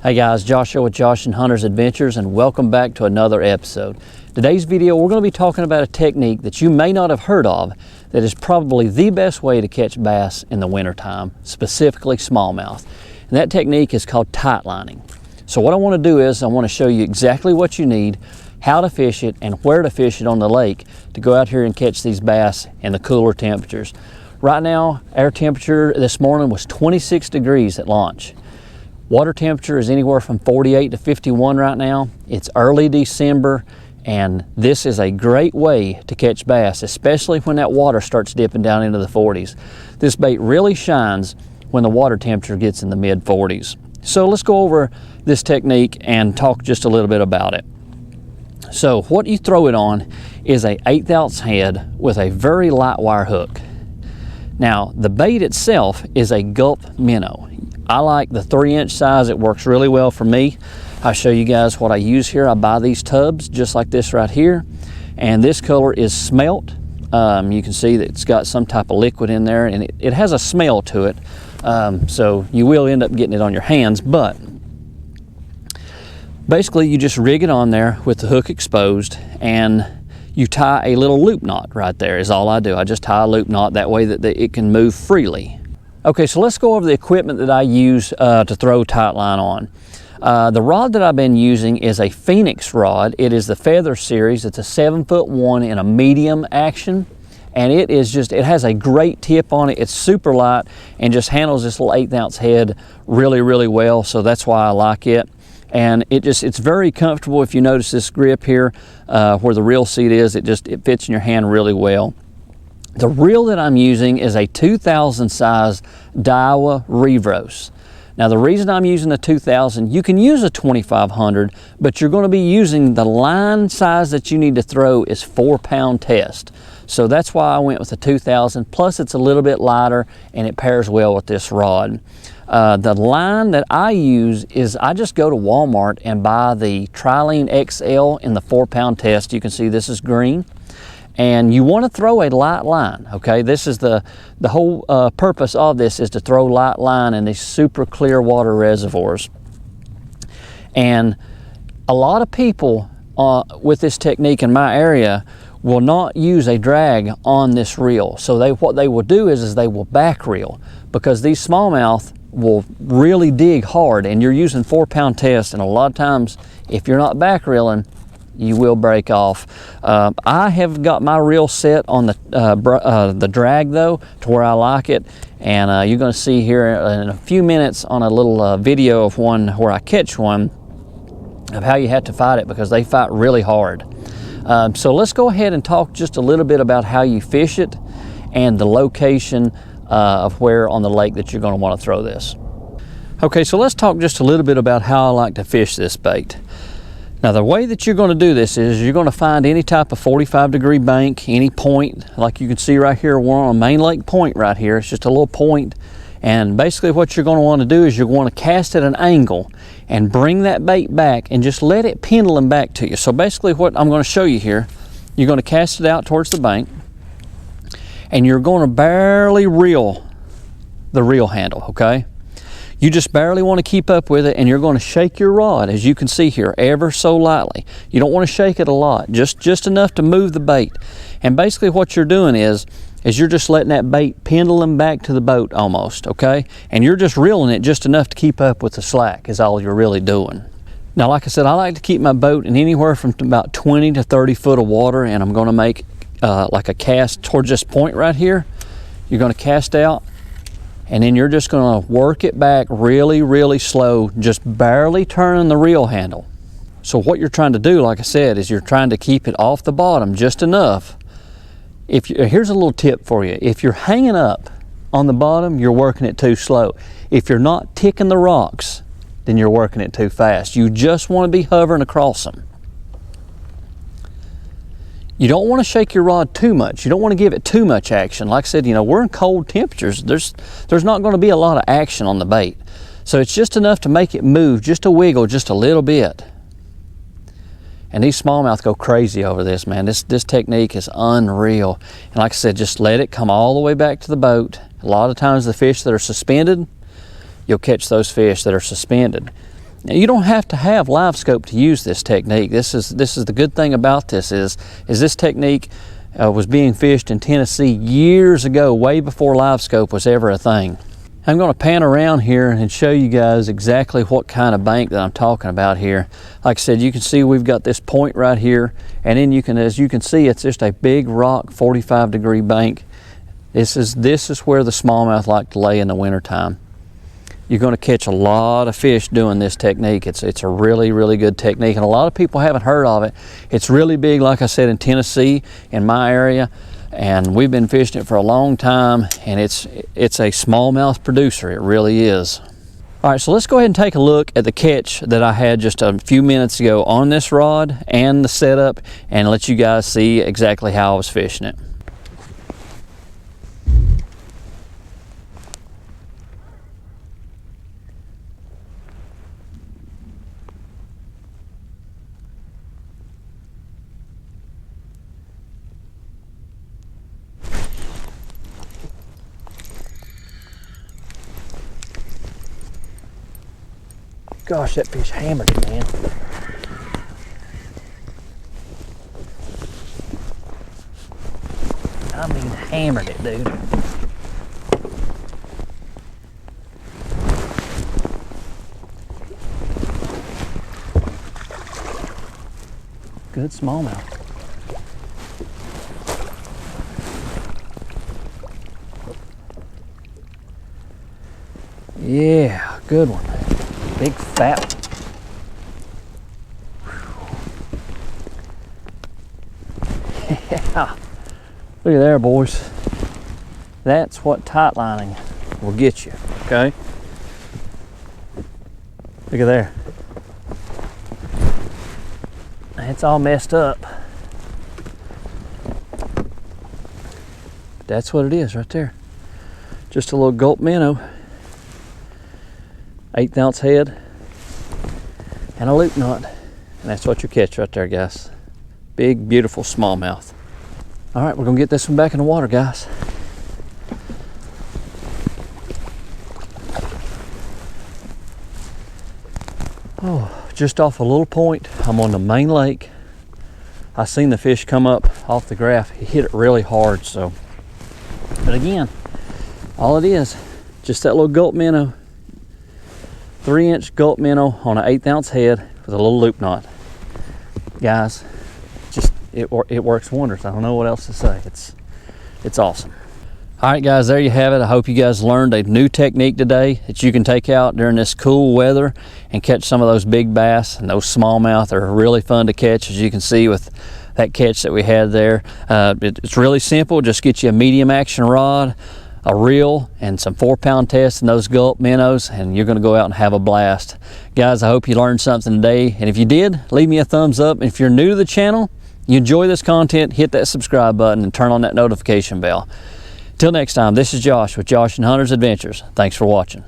Hey guys, Josh here with Josh and Hunter's Adventures, and welcome back to another episode. Today's video, we're going to be talking about a technique that you may not have heard of that is probably the best way to catch bass in the wintertime, specifically smallmouth. And that technique is called tight lining. So what I want to do is I want to show you exactly what you need, how to fish it, and where to fish it on the lake to go out here and catch these bass in the cooler temperatures. Right now, our temperature this morning was 26 degrees at launch. Water temperature is anywhere from 48 to 51 right now. It's early December, and this is a great way to catch bass, especially when that water starts dipping down into the 40s. This bait really shines when the water temperature gets in the mid 40s. So let's go over this technique and talk just a little bit about it. So what you throw it on is a 1/8 ounce head with a very light wire hook. Now the bait itself is a gulp minnow. I like the 3-inch size. It works really well for me. I'll show you guys what I use here. I buy these tubs just like this right here, and this color is smelt. You can see that it's got some type of liquid in there, and it has a smell to it, so you will end up getting it on your hands. But basically you just rig it on there with the hook exposed, and you tie a little loop knot right there is all I do. I just tie a loop knot that way that it can move freely. Okay, so let's go over the equipment that I use to throw tight line on. The rod that I've been using is a Phoenix rod. It is the Feather series. It's a 7'1" in a medium action, and it has a great tip on it. It's super light and just handles this little 1/8 ounce head really well, so that's why I like it. And it's very comfortable. If you notice this grip here where the reel seat is, it fits in your hand really well. The reel that I'm using is a 2000 size Daiwa Revros. Now the reason I'm using a 2000, you can use a 2500, but you're going to be using the line size that you need to throw is 4-pound test. So that's why I went with the 2000, plus it's a little bit lighter and it pairs well with this rod. The line that I use is I just go to Walmart and buy the Trilene XL in the 4-pound test. You can see this is green. And you want to throw a light line, okay? This is the whole purpose of this is to throw light line in these super clear water reservoirs. And a lot of people with this technique in my area will not use a drag on this reel. So what they will do is they will back reel, because these smallmouth will really dig hard, and you're using 4-pound test, and a lot of times if you're not back reeling, you will break off. I have got my reel set on the drag though, to where I like it, and you're going to see here in a few minutes on a little video of one where I catch one, of how you have to fight it, because they fight really hard. So let's go ahead and talk just a little bit about how you fish it and the location of where on the lake that you're going to want to throw this. Okay, so let's talk just a little bit about how I like to fish this bait. Now the way that you're going to do this is you're going to find any type of 45-degree bank, any point, like you can see right here, we're on a main lake point right here. It's just a little point, and basically what you're going to want to do is you're going to cast at an angle and bring that bait back and just let it pendulum back to you. So basically what I'm going to show you here, you're going to cast it out towards the bank, and you're going to barely reel the reel handle, okay? You just barely want to keep up with it, and you're going to shake your rod, as you can see here, ever so lightly. You don't want to shake it a lot, just enough to move the bait. And basically what you're doing is you're just letting that bait pendulum back to the boat almost, okay? And you're just reeling it just enough to keep up with the slack is all you're really doing. Now, like I said, I like to keep my boat in anywhere from about 20 to 30 foot of water, and I'm going to make like a cast towards this point right here. You're going to cast out, and then you're just going to work it back really slow, just barely turning the reel handle. So what you're trying to do, like I said, is you're trying to keep it off the bottom just enough. Here's a little tip for you. If you're hanging up on the bottom, you're working it too slow. If you're not ticking the rocks, then you're working it too fast. You just want to be hovering across them. You don't want to shake your rod too much. You don't want to give it too much action. Like I said, we're in cold temperatures. There's not going to be a lot of action on the bait. So it's just enough to make it move, just to wiggle just a little bit. And these smallmouth go crazy over this, man. This technique is unreal. And like I said, just let it come all the way back to the boat. A lot of times the fish that are suspended, you'll catch those fish that are suspended. Now, you don't have to have live scope to use this technique. This is the good thing about this is this technique was being fished in Tennessee years ago, way before live scope was ever a thing. I'm going to pan around here and show you guys exactly what kind of bank that I'm talking about here. Like I said, you can see we've got this point right here, and then as you can see, it's just a big rock 45-degree bank. This is where the smallmouth like to lay in the wintertime. You're going to catch a lot of fish doing this technique. It's a really, really good technique, and a lot of people haven't heard of it. It's really big, like I said, in Tennessee, in my area, and we've been fishing it for a long time, and it's a smallmouth producer. It really is. All right, so let's go ahead and take a look at the catch that I had just a few minutes ago on this rod and the setup, and let you guys see exactly how I was fishing it. Gosh, that fish hammered it, man. I mean, hammered it, dude. Good smallmouth. Yeah, good one. Big fat one. Yeah. Look at there, boys. That's what tight lining will get you, okay? Look at there. It's all messed up. But that's what it is right there. Just a little gulp minnow. 1/8 ounce head and a loop knot, and that's what you catch right there, guys. Big, beautiful smallmouth. All right, we're gonna get this one back in the water, guys. Oh, just off a little point. I'm on the main lake. I seen the fish come up off the graph. He hit it really hard, so. But again, all it is, just that little gulp minnow. 3-inch gulp minnow on an 1/8 ounce head with a little loop knot. Guys, just it works wonders. I don't know what else to say. It's awesome. All right, guys, there you have it. I hope you guys learned a new technique today that you can take out during this cool weather and catch some of those big bass, and those smallmouth are really fun to catch, as you can see with that catch that we had there. It's really simple. Just get you a medium action rod, a reel, and some 4-pound tests and those gulp minnows, and you're going to go out and have a blast. Guys, I hope you learned something today, and if you did, leave me a thumbs up. If you're new to the channel, you enjoy this content, hit that subscribe button and turn on that notification bell. Till next time, this is Josh with Josh and Hunter's Adventures. Thanks for watching.